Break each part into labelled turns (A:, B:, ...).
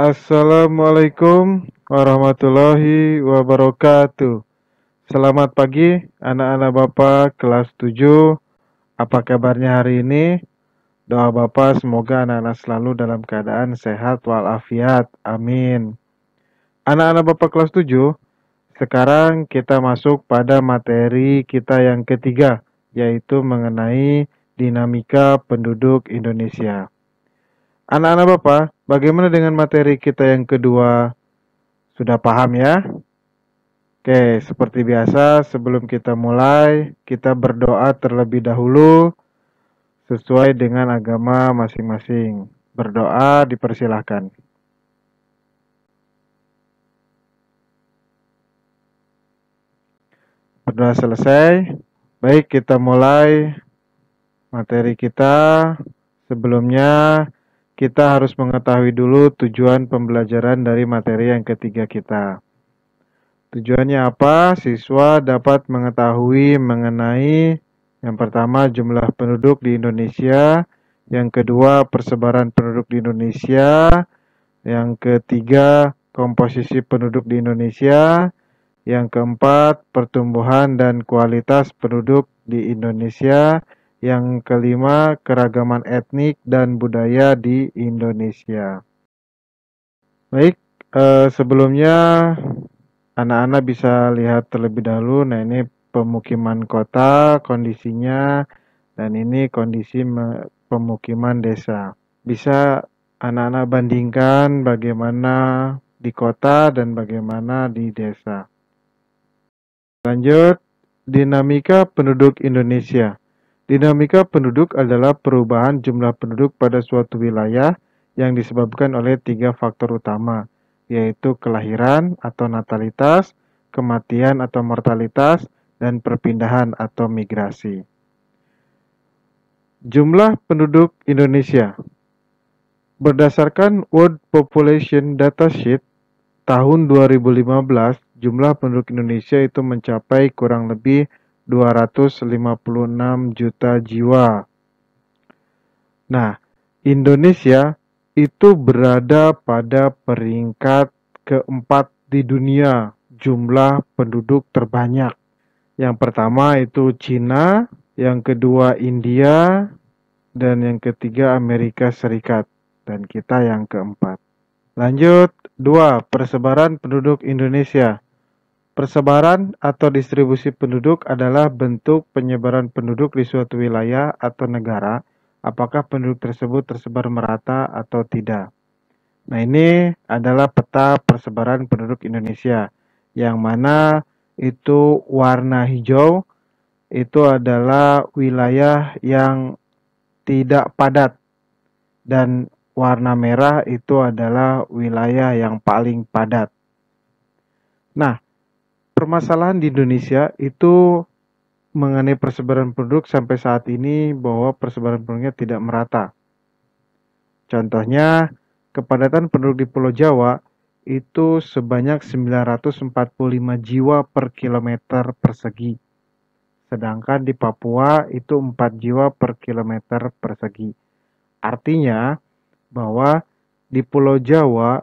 A: Assalamualaikum warahmatullahi wabarakatuh. Selamat pagi anak-anak Bapak kelas 7. Apa kabarnya hari ini? Doa Bapak semoga anak-anak selalu dalam keadaan sehat walafiat. Amin. Anak-anak Bapak kelas 7, sekarang kita masuk pada materi kita yang ketiga, yaitu mengenai dinamika penduduk Indonesia. Anak-anak Bapak, bagaimana dengan materi kita yang kedua? Sudah paham ya? Oke, seperti biasa sebelum kita mulai, kita berdoa terlebih dahulu sesuai dengan agama masing-masing. Berdoa dipersilahkan. Berdoa selesai. Baik, kita mulai materi kita. Sebelumnya, kita harus mengetahui dulu tujuan pembelajaran dari materi yang ketiga kita. Tujuannya apa? Siswa dapat mengetahui mengenai yang pertama jumlah penduduk di Indonesia, yang kedua persebaran penduduk di Indonesia, yang ketiga komposisi penduduk di Indonesia, yang keempat pertumbuhan dan kualitas penduduk di Indonesia, yang kelima keragaman etnik dan budaya di Indonesia. Baik, sebelumnya anak-anak bisa lihat terlebih dahulu. Nah, ini pemukiman kota kondisinya, dan ini kondisi pemukiman desa. Bisa anak-anak bandingkan bagaimana di kota dan bagaimana di desa. Lanjut, dinamika penduduk Indonesia. Dinamika penduduk adalah perubahan jumlah penduduk pada suatu wilayah yang disebabkan oleh 3 faktor utama, yaitu kelahiran atau natalitas, kematian atau mortalitas, dan perpindahan atau migrasi. Jumlah penduduk Indonesia. Berdasarkan World Population Datasheet tahun 2015, jumlah penduduk Indonesia itu mencapai kurang lebih 256 juta jiwa. Nah, Indonesia itu berada pada peringkat keempat di dunia jumlah penduduk terbanyak. Yang pertama itu Cina, yang kedua India, dan yang ketiga Amerika Serikat. Dan kita yang keempat. Lanjut, 2. Persebaran penduduk Indonesia. Persebaran atau distribusi penduduk adalah bentuk penyebaran penduduk di suatu wilayah atau negara, apakah penduduk tersebut tersebar merata atau tidak. Nah, ini adalah peta persebaran penduduk Indonesia, yang mana itu warna hijau itu adalah wilayah yang tidak padat, dan warna merah itu adalah wilayah yang paling padat. Nah, permasalahan di Indonesia itu mengenai persebaran penduduk sampai saat ini bahwa persebaran penduduknya tidak merata. Contohnya, kepadatan penduduk di Pulau Jawa itu sebanyak 945 jiwa per kilometer persegi. Sedangkan di Papua itu 4 jiwa per kilometer persegi. Artinya bahwa di Pulau Jawa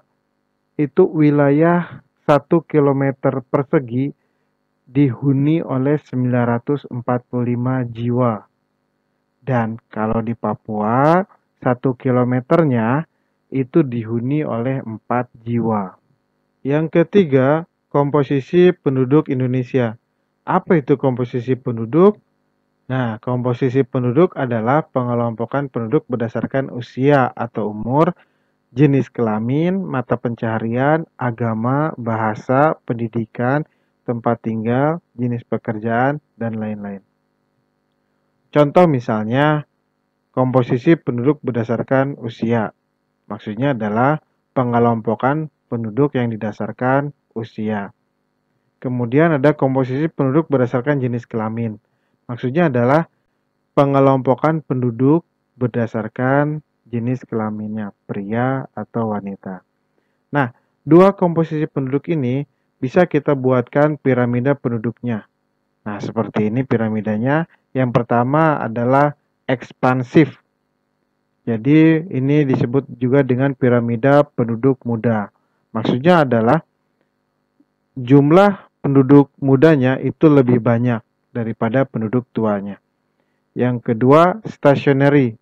A: itu wilayah 1 kilometer persegi dihuni oleh 945 jiwa. Dan kalau di Papua 1 kilometernya itu dihuni oleh 4 jiwa. Yang ketiga, komposisi penduduk Indonesia. Apa itu komposisi penduduk? Nah, komposisi penduduk adalah pengelompokan penduduk berdasarkan usia atau umur, jenis kelamin, mata pencaharian, agama, bahasa, pendidikan, tempat tinggal, jenis pekerjaan, dan lain-lain. Contoh misalnya, komposisi penduduk berdasarkan usia. Maksudnya adalah pengelompokan penduduk yang didasarkan usia. Kemudian ada komposisi penduduk berdasarkan jenis kelamin. Maksudnya adalah pengelompokan penduduk berdasarkan jenis kelaminnya, pria atau wanita. Nah, 2 komposisi penduduk ini bisa kita buatkan piramida penduduknya. Nah, seperti ini piramidanya. Yang pertama adalah ekspansif. Jadi ini disebut juga dengan piramida penduduk muda. Maksudnya adalah jumlah penduduk mudanya itu lebih banyak daripada penduduk tuanya. Yang kedua, stationary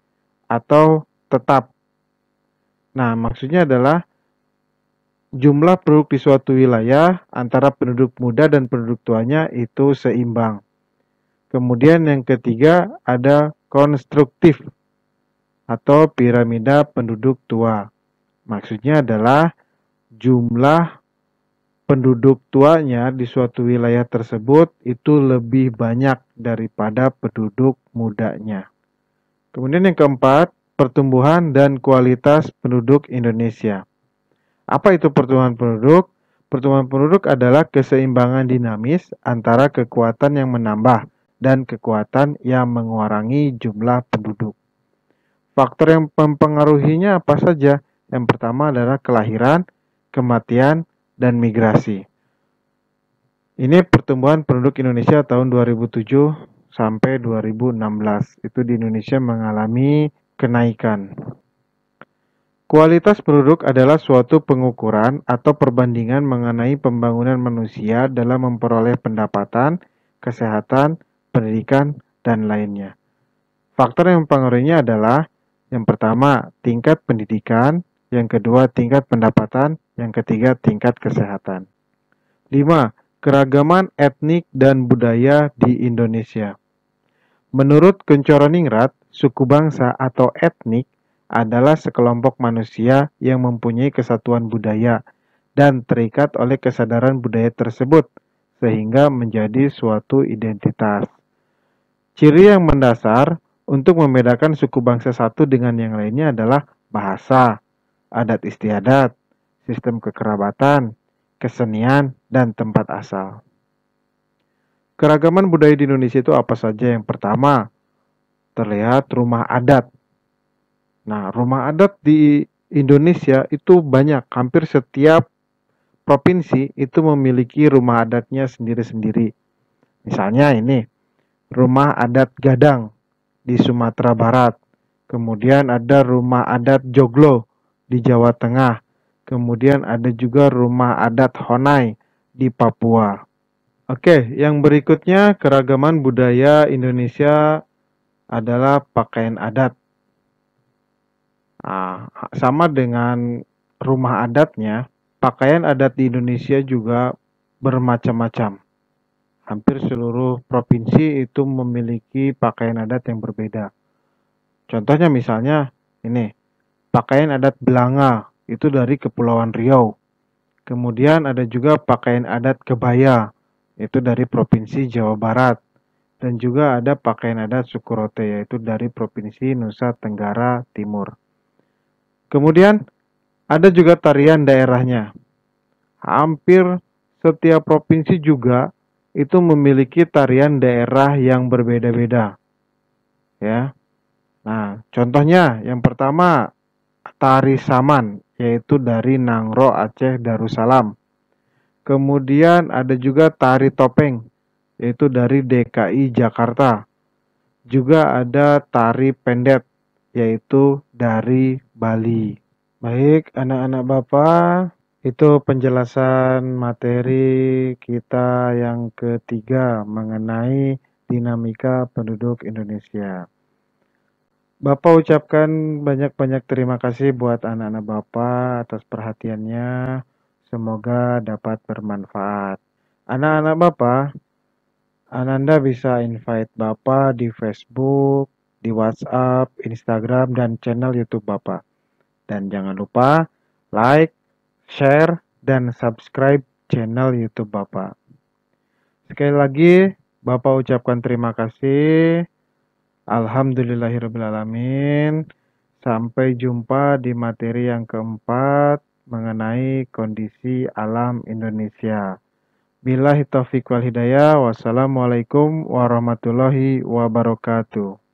A: atau tetap. Nah, maksudnya adalah jumlah penduduk di suatu wilayah antara penduduk muda dan penduduk tuanya itu seimbang. Kemudian yang ketiga ada konstruktif atau piramida penduduk tua. Maksudnya adalah jumlah penduduk tuanya di suatu wilayah tersebut itu lebih banyak daripada penduduk mudanya. Kemudian yang keempat, pertumbuhan dan kualitas penduduk Indonesia. Apa itu pertumbuhan penduduk? Pertumbuhan penduduk adalah keseimbangan dinamis antara kekuatan yang menambah dan kekuatan yang mengurangi jumlah penduduk. Faktor yang mempengaruhinya apa saja? Yang pertama adalah kelahiran, kematian, dan migrasi. Ini pertumbuhan penduduk Indonesia tahun 2007 sampai 2016. Itu di Indonesia mengalami kenaikan. Kualitas penduduk adalah suatu pengukuran atau perbandingan mengenai pembangunan manusia dalam memperoleh pendapatan, kesehatan, pendidikan, dan lainnya. Faktor yang mempengaruhinya adalah yang pertama, tingkat pendidikan, yang kedua, tingkat pendapatan, yang ketiga, tingkat kesehatan. 5. Keragaman etnik dan budaya di Indonesia. Menurut Kunchoro-Ningrat, suku bangsa atau etnik adalah sekelompok manusia yang mempunyai kesatuan budaya dan terikat oleh kesadaran budaya tersebut, sehingga menjadi suatu identitas. Ciri yang mendasar untuk membedakan suku bangsa satu dengan yang lainnya adalah bahasa, adat istiadat, sistem kekerabatan, kesenian, dan tempat asal. Keragaman budaya di Indonesia itu apa saja? Yang pertama, terlihat rumah adat. Nah, rumah adat di Indonesia itu banyak, hampir setiap provinsi itu memiliki rumah adatnya sendiri-sendiri. Misalnya ini, rumah adat Gadang di Sumatera Barat. Kemudian ada rumah adat Joglo di Jawa Tengah. Kemudian ada juga rumah adat Honai di Papua. Oke, yang berikutnya keragaman budaya Indonesia adalah pakaian adat. Nah, sama dengan rumah adatnya, pakaian adat di Indonesia juga bermacam-macam. Hampir seluruh provinsi itu memiliki pakaian adat yang berbeda. Contohnya misalnya ini, pakaian adat Belanga itu dari Kepulauan Riau. Kemudian ada juga pakaian adat Kebaya, itu dari Provinsi Jawa Barat. Dan juga ada pakaian adat Sukurote, yaitu dari Provinsi Nusa Tenggara Timur. Kemudian ada juga tarian daerahnya. Hampir setiap provinsi juga itu memiliki tarian daerah yang berbeda-beda. Ya. Nah, contohnya yang pertama tari Saman, yaitu dari Nangro Aceh Darussalam. Kemudian ada juga tari topeng, yaitu dari DKI Jakarta. Juga ada tari pendet, yaitu dari Bali. Baik, anak-anak Bapak, itu penjelasan materi kita yang ketiga mengenai dinamika penduduk Indonesia. Bapak ucapkan banyak-banyak terima kasih buat anak-anak Bapak atas perhatiannya. Semoga dapat bermanfaat. Anak-anak Bapak, Ananda bisa invite Bapak di Facebook, di WhatsApp, Instagram, dan channel YouTube Bapak. Dan jangan lupa like, share, dan subscribe channel YouTube Bapak. Sekali lagi, Bapak ucapkan terima kasih. Alhamdulillahirrahmanirrahim. Sampai jumpa di materi yang keempat mengenai kondisi alam Indonesia. Billahi taufiq wal hidayah. Wassalamualaikum warahmatullahi wabarakatuh.